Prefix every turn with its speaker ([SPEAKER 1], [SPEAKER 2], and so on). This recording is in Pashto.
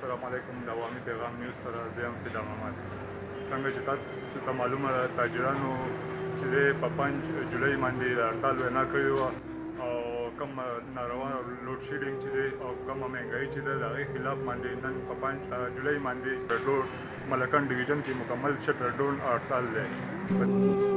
[SPEAKER 1] السلام علیکم د عوامي پیغام نیوز سره زه یم فدا محمد. څنګه چې تاسو ته معلومه ده تاجرانو چې په 5 جولای باندې د هړتال وینا کړې وه او کوم ناروا لوډ شیډینګ چې دی او کومه مهنګایي چې ده د هغې خلاف باندې نن په 5 جولای باندې ملکان ډویژن کې مکمل شټر ډاون هړتال دی.